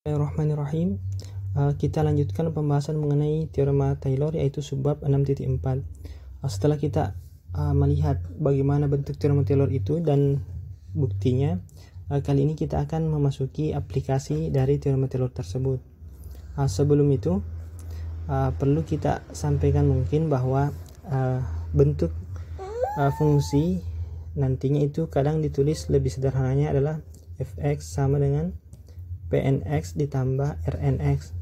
Bismillahirrahmanirrahim. Kita lanjutkan pembahasan mengenai teorema Taylor, yaitu subbab 6.4. Setelah kita melihat bagaimana bentuk teorema Taylor itu dan buktinya, kali ini kita akan memasuki aplikasi dari teorema Taylor tersebut. Sebelum itu perlu kita sampaikan mungkin bahwa bentuk fungsi nantinya itu kadang ditulis lebih sederhananya adalah fx sama dengan pnx ditambah rnx,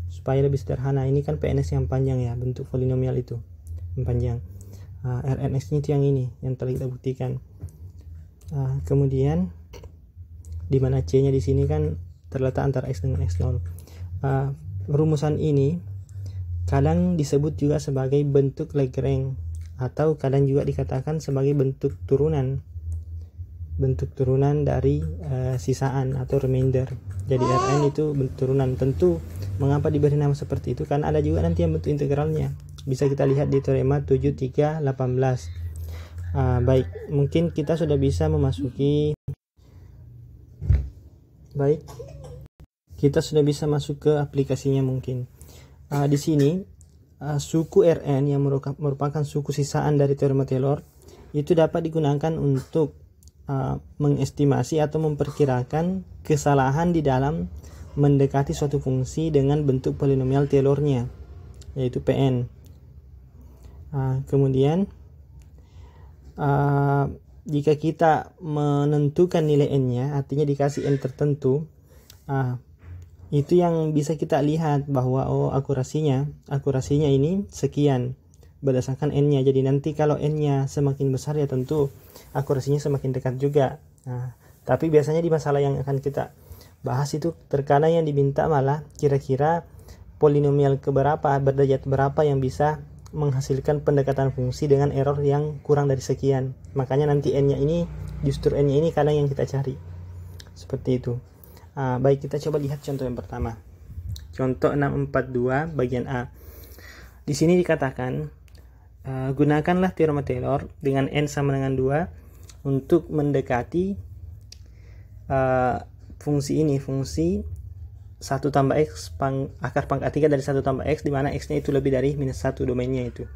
supaya lebih sederhana. Ini kan pnx yang panjang ya, bentuk polinomial itu yang panjang. Rnx itu yang ini yang telah kita buktikan. Kemudian di mana c nya di sini kan terletak antara x dengan x0. Rumusan ini kadang disebut juga sebagai bentuk Lagrange, atau kadang juga dikatakan sebagai bentuk turunan dari sisaan atau remainder. Jadi Rn itu bentuk turunan. Tentu mengapa diberi nama seperti itu, karena ada juga nanti yang bentuk integralnya. Bisa kita lihat di teorema 7.3.18. Baik, mungkin kita sudah bisa memasuki. Baik, kita sudah bisa masuk ke aplikasinya mungkin. Di sini suku Rn yang merupakan suku sisaan dari teorema Taylor itu dapat digunakan untuk mengestimasi atau memperkirakan kesalahan di dalam mendekati suatu fungsi dengan bentuk polinomial Taylornya, yaitu Pn. Kemudian jika kita menentukan nilai n-nya, artinya dikasih n tertentu, itu yang bisa kita lihat bahwa akurasinya ini sekian berdasarkan n-nya. Jadi nanti kalau n-nya semakin besar ya tentu akurasinya semakin dekat juga. Tapi biasanya di masalah yang akan kita bahas itu terkadang yang diminta malah kira-kira polinomial keberapa, berderajat berapa yang bisa menghasilkan pendekatan fungsi dengan error yang kurang dari sekian. Makanya nanti n-nya ini, justru n-nya ini kadang yang kita cari. Seperti itu. Baik, kita coba lihat contoh yang pertama. Contoh 642 bagian A. Di sini dikatakan gunakanlah teorema Taylor dengan n sama dengan 2 untuk mendekati fungsi ini, fungsi 1 tambah x akar pangkat 3 dari 1 tambah x, di mana x-nya itu lebih dari minus 1 domainnya itu.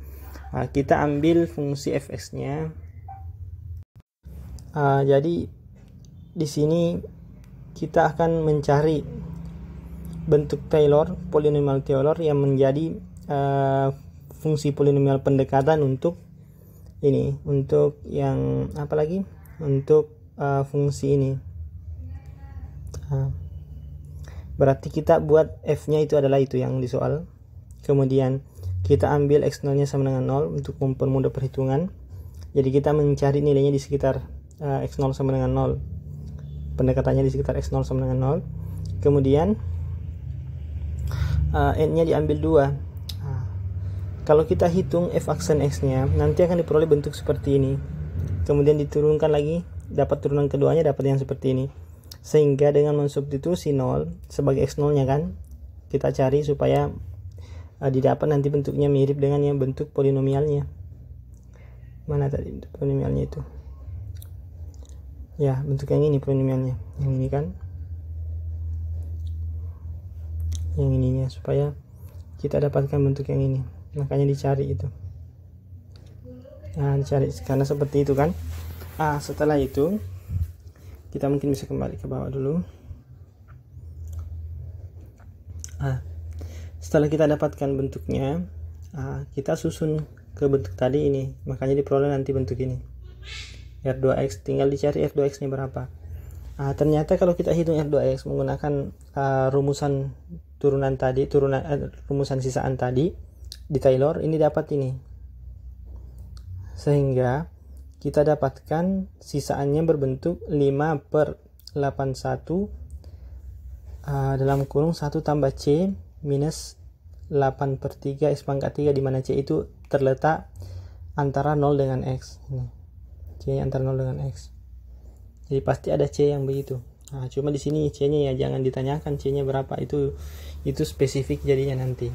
Kita ambil fungsi fx-nya. Jadi di sini kita akan mencari bentuk Taylor, polinomial Taylor yang menjadi fungsi polinomial pendekatan untuk ini, untuk yang apa lagi, untuk fungsi ini. Berarti kita buat f-nya itu adalah itu yang di soal. Kemudian kita ambil x0 nya sama dengan 0 untuk mempermudah perhitungan. Jadi kita mencari nilainya di sekitar x0 sama dengan 0. Pendekatannya di sekitar x0 sama dengan 0. Kemudian n-nya diambil 2. Kalau kita hitung f aksen x-nya, nanti akan diperoleh bentuk seperti ini. Kemudian diturunkan lagi, dapat turunan keduanya, dapat yang seperti ini. Sehingga dengan mensubstitusi 0 sebagai x0-nya kan, kita cari supaya didapat nanti bentuknya mirip dengan yang bentuk polinomialnya. Mana tadi bentuk polinomialnya itu? Ya, bentuk yang ini polinomialnya. Yang ini kan. Yang ininya, supaya kita dapatkan bentuk yang ini. Makanya dicari itu. Dicari karena seperti itu kan. Setelah itu kita mungkin bisa kembali ke bawah dulu. Setelah kita dapatkan bentuknya, kita susun ke bentuk tadi ini. Makanya diperoleh nanti bentuk ini. R2x, tinggal dicari R2x nya berapa. Ternyata kalau kita hitung R2x menggunakan rumusan turunan tadi, rumusan sisaan tadi di Taylor, ini dapat ini. Sehingga kita dapatkan sisaannya berbentuk 5/81 dalam kurung 1 tambah C minus 8/3 x pangkat 3, di mana C itu terletak antara 0 dengan X. Ini. C antara 0 dengan X. Jadi pasti ada C yang begitu. Cuma di sini C-nya ya jangan ditanyakan C-nya berapa, itu spesifik jadinya nanti.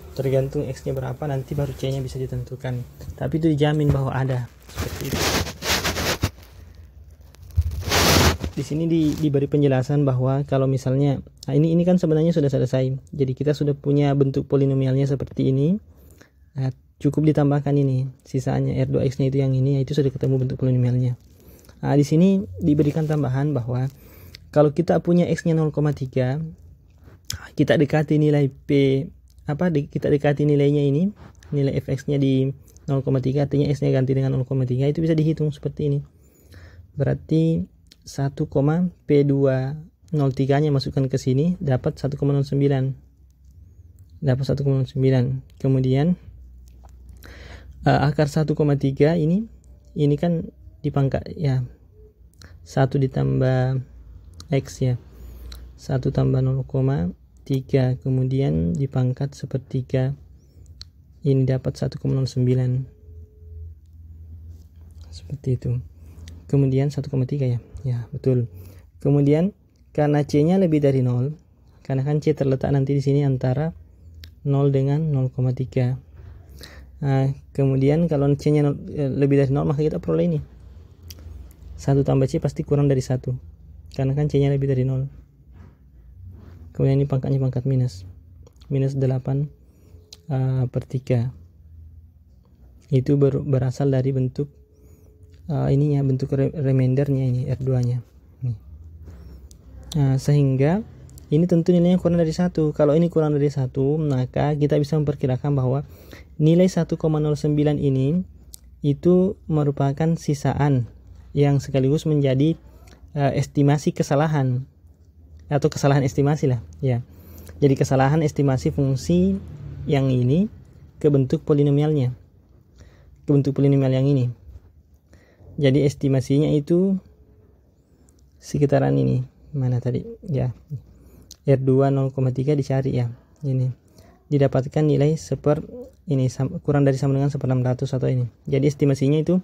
Tergantung X-nya berapa, nanti baru C-nya bisa ditentukan. Tapi itu dijamin bahwa ada. Seperti itu. di sini diberi penjelasan bahwa kalau misalnya ini kan sebenarnya sudah selesai. Jadi kita sudah punya bentuk polinomialnya seperti ini. Cukup ditambahkan ini sisanya R2x-nya itu yang ini, itu sudah ketemu bentuk polinomialnya. Di sini diberikan tambahan bahwa kalau kita punya x-nya 0,3, kita dekati nilai kita dekati nilainya ini, nilai fx-nya di 0,3, artinya x-nya ganti dengan 0,3, itu bisa dihitung seperti ini. Berarti 1,P203-nya masukkan ke sini, dapat 1,09. Dapat 1,09. Kemudian akar 1,3 ini kan dipangkat ya, 1 ditambah x ya, 1 tambah 0,3, kemudian dipangkat sepertiga, ini dapat 1,09 seperti itu. Kemudian 1,3 ya betul. Kemudian karena c nya lebih dari 0, karena kan c terletak nanti di sini antara 0 dengan 0,3. Kemudian kalau c nya lebih dari 0, maka kita peroleh ini 1 tambah c pasti kurang dari 1, karena kan c nya lebih dari 0. Kemudian ini pangkatnya pangkat minus 8 per 3. Itu berasal dari bentuk ininya, bentuk remindernya ini, R2 nya. Sehingga ini tentu nilainya kurang dari 1. Kalau ini kurang dari 1, maka kita bisa memperkirakan bahwa nilai 1,09 ini itu merupakan sisaan yang sekaligus menjadi estimasi kesalahan atau kesalahan estimasi lah ya. Jadi kesalahan estimasi fungsi yang ini ke bentuk polinomialnya, ke bentuk polinomial yang ini. Jadi estimasinya itu sekitaran ini, mana tadi ya, R2 0,3 dicari ya, ini didapatkan nilai kurang dari sama dengan 1/600 atau ini. Jadi estimasinya itu,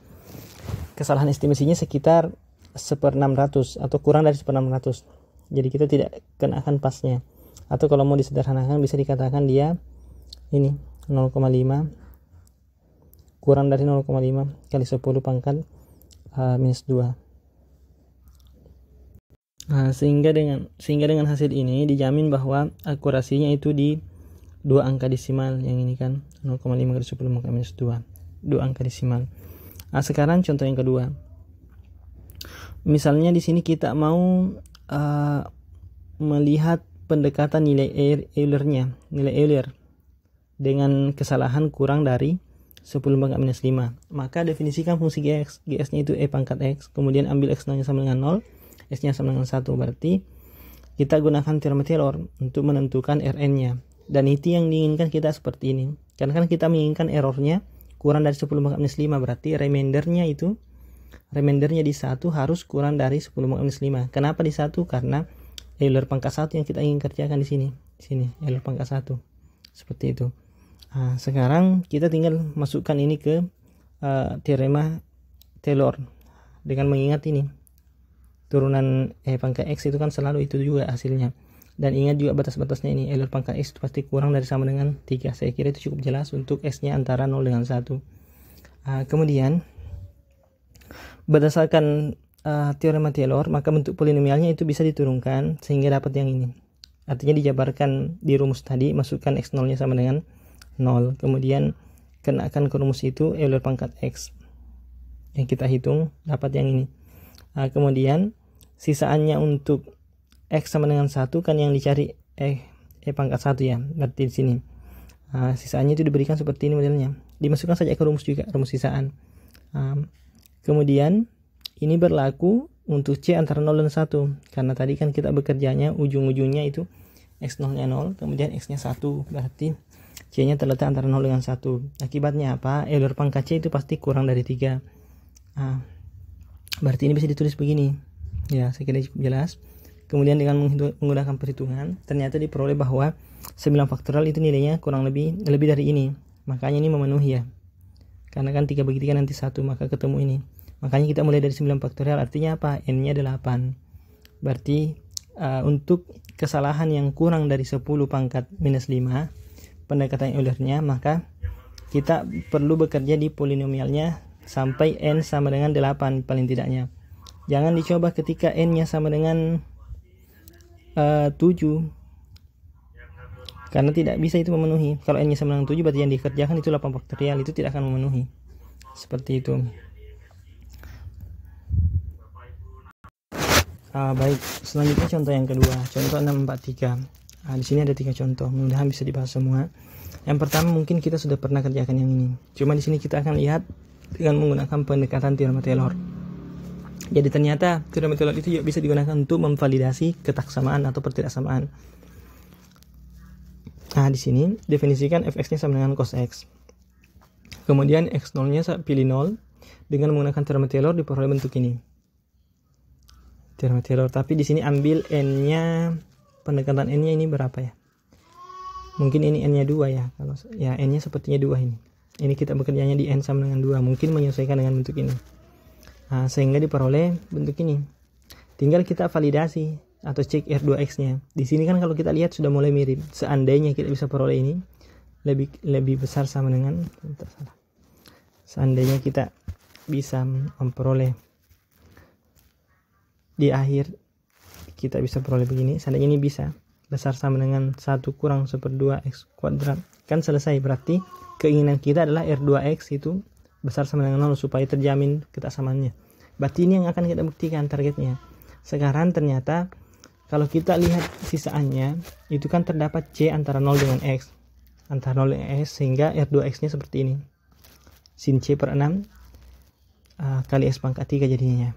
kesalahan estimasinya sekitar 1/600 atau kurang dari 1/600. Jadi kita tidak kenakan pasnya. Atau kalau mau disederhanakan bisa dikatakan dia ini 0,5 kurang dari 0,5 kali 10 pangkat minus 2. Sehingga dengan hasil ini dijamin bahwa akurasinya itu di 2 angka desimal, yang ini kan 0,5 kali 10 pangkat minus 2, 2 angka desimal. Sekarang contoh yang kedua. Misalnya di sini kita mau melihat pendekatan nilai Euler-nya, nilai Euler dengan kesalahan kurang dari 10 pangkat minus 5. Maka definisikan fungsi gs-nya itu e pangkat x, kemudian ambil x0-nya sama dengan 0, s-nya sama dengan 1. Berarti kita gunakan teorema Taylor untuk menentukan Rn-nya. Dan itu yang diinginkan kita seperti ini. Karena kan kita menginginkan errornya kurang dari 10 pangkat minus 5, berarti remindernya di 1 harus kurang dari 10 pangkat minus 5. Kenapa di 1? Karena Euler pangkat 1 yang kita ingin kerjakan di sini. Euler pangkat 1. Seperti itu. Sekarang kita tinggal masukkan ini ke teorema Taylor dengan mengingat ini. Turunan pangkat x itu kan selalu itu juga hasilnya. Dan ingat juga batas-batasnya ini, Euler pangkat x itu pasti kurang dari sama dengan 3. Saya kira itu cukup jelas untuk s-nya antara 0 dengan 1. Kemudian berdasarkan teorema Taylor, maka bentuk polinomialnya itu bisa diturunkan sehingga dapat yang ini. Artinya dijabarkan di rumus tadi, masukkan x0-nya sama dengan 0. Kemudian kenakan ke rumus itu Euler pangkat x yang kita hitung, dapat yang ini. Kemudian sisaannya untuk x sama dengan 1 kan yang dicari e pangkat 1 ya, berarti di sini. Sisaannya itu diberikan seperti ini modelnya. Dimasukkan saja ke rumus juga, rumus sisaan. Kemudian ini berlaku untuk c antara 0 dan 1. Karena tadi kan kita bekerjanya ujung-ujungnya itu x0-nya 0, kemudian x-nya 1. Berarti c-nya terletak antara 0 dengan 1. Akibatnya apa? Euler pangkat c itu pasti kurang dari 3. Berarti ini bisa ditulis begini. Ya, saya kira cukup jelas. Kemudian dengan menggunakan perhitungan, ternyata diperoleh bahwa 9 faktorial itu nilainya kurang lebih dari ini. Makanya ini memenuhi ya. Karena kan 3 bagi 3 nanti 1, maka ketemu ini. Makanya kita mulai dari 9 faktorial, artinya apa? N-nya 8. Berarti untuk kesalahan yang kurang dari 10 pangkat minus 5, pendekatan Euler-nya, maka kita perlu bekerja di polinomialnya sampai N sama dengan 8 paling tidaknya. Jangan dicoba ketika n-nya sama dengan 7, karena tidak bisa itu memenuhi. Kalau n-nya sama dengan 7 berarti yang dikerjakan itu 8 faktorial, itu tidak akan memenuhi. Seperti itu. Baik, selanjutnya contoh yang kedua, contoh 643. Di sini ada 3 contoh, mudah-mudahan bisa dibahas semua. Yang pertama mungkin kita sudah pernah kerjakan yang ini. Cuma di sini kita akan lihat dengan menggunakan pendekatan teorema Taylor. Jadi ternyata teorema Taylor itu juga bisa digunakan untuk memvalidasi ketaksamaan atau pertidaksamaan. Di sini definisikan fx-nya sama dengan cos x. Kemudian x0-nya pilih 0 dengan menggunakan teorema Taylor diperoleh bentuk ini. Teorema Taylor, tapi di sini ambil n-nya, pendekatan n-nya ini berapa ya? Mungkin ini n-nya 2 ya. Kalau ya n-nya sepertinya 2 ini. Ini kita bekerjanya di n sama dengan 2, mungkin menyesuaikan dengan bentuk ini. Sehingga diperoleh bentuk ini. Tinggal kita validasi atau cek R2X-nya. Di sini kan kalau kita lihat sudah mulai mirip. Seandainya kita bisa peroleh ini lebih besar sama dengan, seandainya kita bisa memperoleh di akhir kita bisa peroleh begini, seandainya ini bisa besar sama dengan 1 kurang 1/2 x kuadrat, kan selesai. Berarti keinginan kita adalah R2X itu besar sama dengan 0 supaya terjamin ketaksamaannya. Berarti ini yang akan kita buktikan targetnya. Sekarang ternyata kalau kita lihat sisaannya itu kan terdapat C antara 0 dengan X, antara 0 dengan X, sehingga R2X nya seperti ini, sin C per 6 kali X pangkat 3 jadinya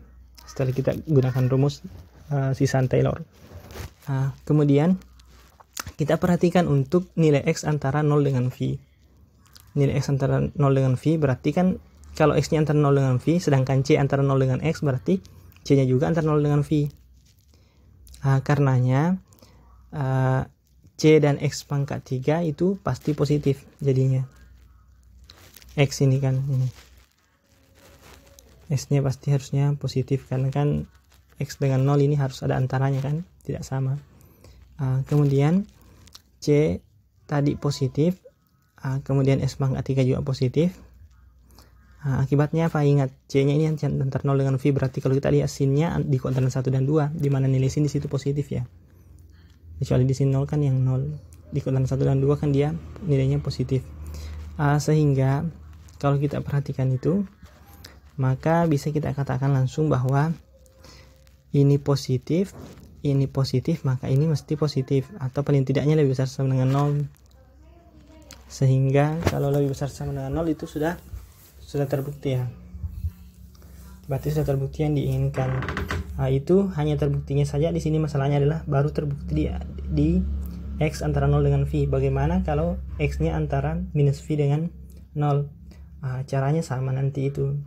setelah kita gunakan rumus sisaan Taylor. Kemudian kita perhatikan untuk nilai X antara 0 dengan V. Nilai X antara 0 dengan V berarti kan kalau X-nya antara 0 dengan V, sedangkan C antara 0 dengan X, berarti C-nya juga antara 0 dengan V. Karenanya C dan X pangkat 3 itu pasti positif jadinya. X ini kan, ini X-nya pasti harusnya positif, karena kan X dengan 0 ini harus ada antaranya kan, tidak sama. Kemudian C tadi positif, kemudian X pangkat 3 juga positif. Akibatnya apa? Ingat, C-nya ini antara 0 dengan V, berarti kalau kita lihat sin-nya di kuadran 1 dan 2, di mana nilai sin di situ positif ya. Kecuali di sin 0 kan yang 0, di kuadran 1 dan 2 kan dia nilainya positif. Sehingga kalau kita perhatikan itu, maka bisa kita katakan langsung bahwa ini positif, maka ini mesti positif, atau paling tidaknya lebih besar sama dengan 0. Sehingga kalau lebih besar sama dengan 0 itu sudah terbukti ya. Berarti sudah terbukti yang diinginkan. Itu hanya terbuktinya saja. Di sini masalahnya adalah baru terbukti di X antara 0 dengan V. Bagaimana kalau X-nya antara minus V dengan 0? Caranya sama nanti itu.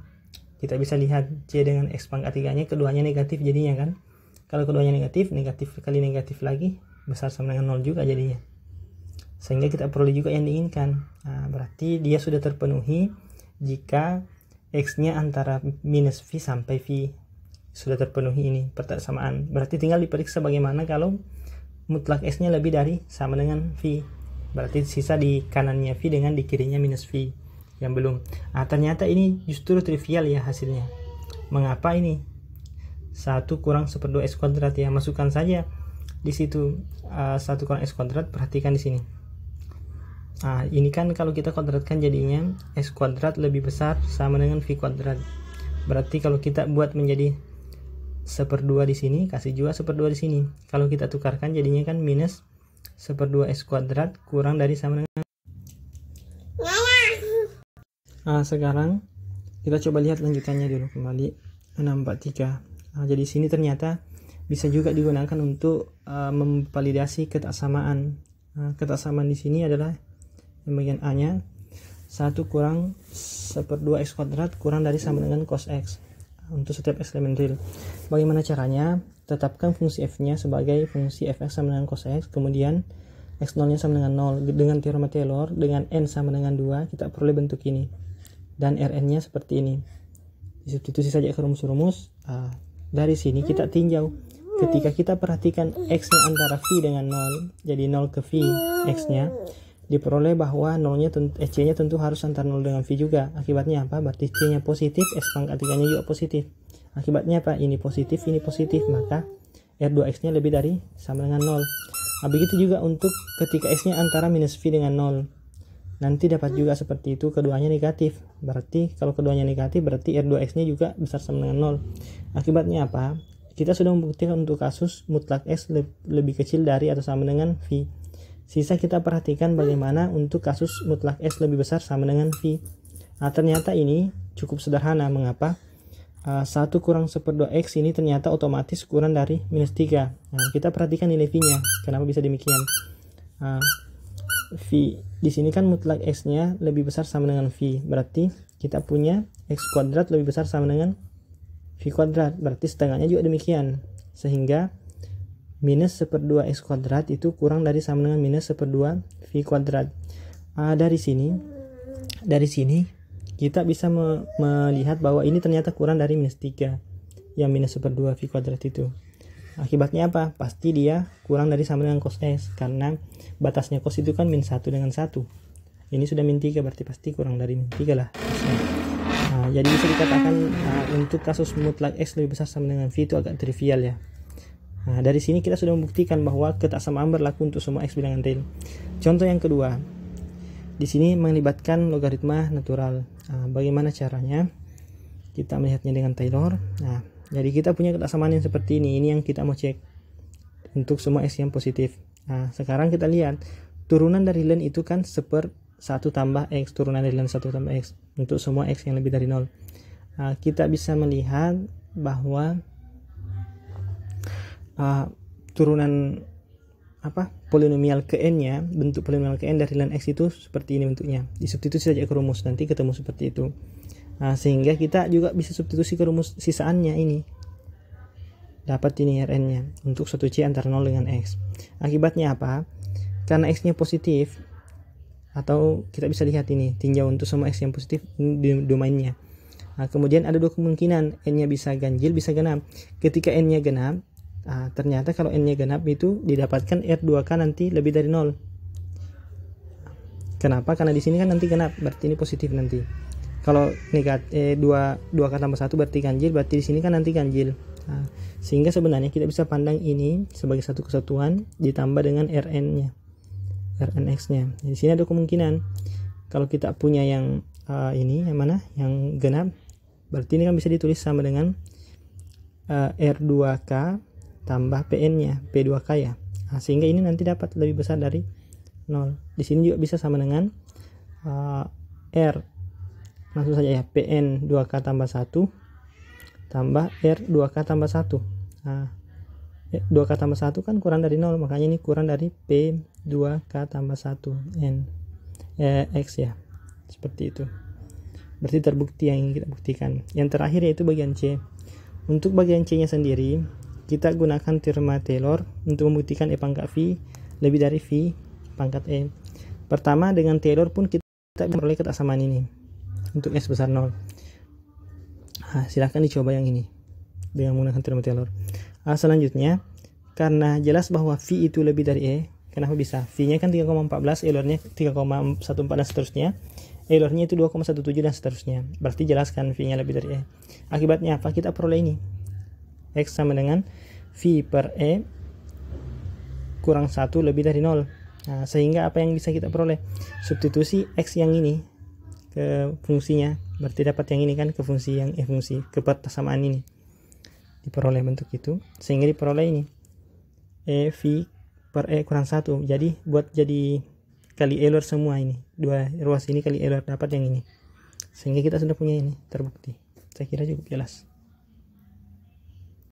Kita bisa lihat C dengan X pangkat 3-nya keduanya negatif jadinya kan. Kalau keduanya negatif kali negatif lagi besar sama dengan 0 juga jadinya. Sehingga kita peroleh juga yang diinginkan. Berarti dia sudah terpenuhi jika X-nya antara minus V sampai V. Sudah terpenuhi ini persamaan. Berarti tinggal diperiksa bagaimana kalau mutlak X-nya lebih dari sama dengan V. Berarti sisa di kanannya V dengan di kirinya minus V. Yang belum. Ternyata ini justru trivial ya hasilnya. Mengapa ini? 1 kurang 1/2 X kuadrat ya. Masukkan saja di situ 1 kurang X kuadrat. Perhatikan di sini. Ini kan kalau kita kuadratkan jadinya X kuadrat lebih besar sama dengan V kuadrat. Berarti kalau kita buat menjadi 1/2 di sini, kasih juga 1/2 di sini. Kalau kita tukarkan jadinya kan minus 1/2 X kuadrat kurang dari sama dengan. Sekarang kita coba lihat lanjutannya dulu kembali 643. Jadi sini ternyata bisa juga digunakan untuk memvalidasi ketaksamaan. Ketaksamaan di sini adalah yang bagian A-nya 1 kurang 1/2 X kuadrat kurang dari sama dengan cos X untuk setiap X elemen real. Bagaimana caranya? Tetapkan fungsi F-nya sebagai fungsi Fx sama dengan cos X, kemudian X0-nya sama dengan 0. Dengan teorema Taylor, dengan N sama dengan 2, kita peroleh bentuk ini. Dan Rn-nya seperti ini. Disubstitusi saja ke rumus-rumus. Dari sini kita tinjau. Ketika kita perhatikan X-nya antara V dengan 0, jadi 0 ke V X-nya, diperoleh bahwa C-nya tentu harus antara 0 dengan V juga. Akibatnya apa? Berarti C-nya positif, X pangkat 3-nya juga positif. Akibatnya apa? Ini positif, maka R2X nya lebih dari sama dengan 0. Begitu juga untuk ketika X nya antara minus V dengan 0. Nanti dapat juga seperti itu, keduanya negatif. Berarti kalau keduanya negatif, berarti R2X nya juga besar sama dengan 0. Akibatnya apa? Kita sudah membuktikan untuk kasus mutlak X lebih kecil dari atau sama dengan V. Sisa kita perhatikan bagaimana untuk kasus mutlak X lebih besar sama dengan V. Ternyata ini cukup sederhana. Mengapa? 1 kurang 1/2X ini ternyata otomatis kurang dari minus 3. Kita perhatikan nilai V-nya. Kenapa bisa demikian? V di sini kan mutlak X-nya lebih besar sama dengan V. Berarti kita punya X kuadrat lebih besar sama dengan V kuadrat. Berarti setengahnya juga demikian. Sehingga minus 1/2 X kuadrat itu kurang dari sama dengan minus 1/2 V kuadrat. Dari sini kita bisa melihat bahwa ini ternyata kurang dari minus 3, yang minus 1/2 V kuadrat itu. Akibatnya apa? Pasti dia kurang dari sama dengan cos X, karena batasnya cos itu kan min 1 dengan 1. Ini sudah min 3, berarti pasti kurang dari min 3 lah. Jadi bisa dikatakan untuk kasus mutlak X lebih besar sama dengan V itu agak trivial ya. Dari sini kita sudah membuktikan bahwa ketaksamaan berlaku untuk semua X bilangan real. Contoh yang kedua, di sini melibatkan logaritma natural. Bagaimana caranya? Kita melihatnya dengan Taylor. Jadi kita punya ketaksamaan yang seperti ini. Ini yang kita mau cek untuk semua X yang positif. Sekarang kita lihat turunan dari ln itu kan 1/1 tambah X. Turunan dari ln 1 tambah X untuk semua X yang lebih dari 0. Kita bisa melihat bahwa turunan polinomial ke n nya, bentuk polinomial ke n dari ln X itu seperti ini bentuknya. Disubstitusi saja ke rumus, nanti ketemu seperti itu. Sehingga kita juga bisa substitusi ke rumus sisaannya ini. Dapat ini Rn nya untuk suatu C antara 0 dengan X. Akibatnya apa? Karena X nya positif, atau kita bisa lihat ini tinjau untuk semua X yang positif di domainnya. Kemudian ada dua kemungkinan, n nya bisa ganjil, bisa genap. Ketika n nya genap, ternyata kalau n nya genap itu didapatkan R2K nanti lebih dari 0. Kenapa? Karena di sini kan nanti genap, berarti ini positif nanti. Kalau negatif 2K tambah 1 berarti ganjil, berarti di sini kan nanti ganjil. Sehingga sebenarnya kita bisa pandang ini sebagai satu kesatuan ditambah dengan Rn-nya, Rnx-nya. Di sini ada kemungkinan kalau kita punya yang ini yang mana? Yang genap, berarti ini kan bisa ditulis sama dengan R2K tambah Pn-nya, P2K ya. Sehingga ini nanti dapat lebih besar dari 0. Di sini juga bisa sama dengan R, langsung saja ya, Pn 2K tambah 1 tambah R 2K tambah 1. 2K tambah 1 kan kurang dari 0, makanya ini kurang dari P 2K tambah 1 N X ya. Seperti itu. Berarti terbukti yang ingin kita buktikan. Yang terakhir yaitu bagian C. Untuk bagian C nya sendiri, kita gunakan teorema Taylor untuk membuktikan E pangkat V lebih dari V pangkat E. Pertama, dengan Taylor pun kita memperoleh ketaksamaan ini untuk S besar 0. Silahkan dicoba yang ini dengan menggunakan teorema Taylor. Selanjutnya, karena jelas bahwa V itu lebih dari E, kenapa bisa? V nya kan 3,14, Euler-nya 3,14 dan seterusnya. Euler-nya itu 2,17 dan seterusnya. Berarti jelaskan V nya lebih dari E. Akibatnya apa? Kita peroleh ini. X sama dengan V per E kurang 1 lebih dari 0. Sehingga apa yang bisa kita peroleh? Substitusi X yang ini ke fungsinya, berarti dapat yang ini kan ke fungsi yang fungsi kepersamaan ini, diperoleh bentuk itu, sehingga diperoleh ini V per E kurang 1. Jadi buat jadi kali Euler semua ini, dua ruas ini kali Euler, dapat yang ini, sehingga kita sudah punya ini, terbukti. Saya kira cukup jelas.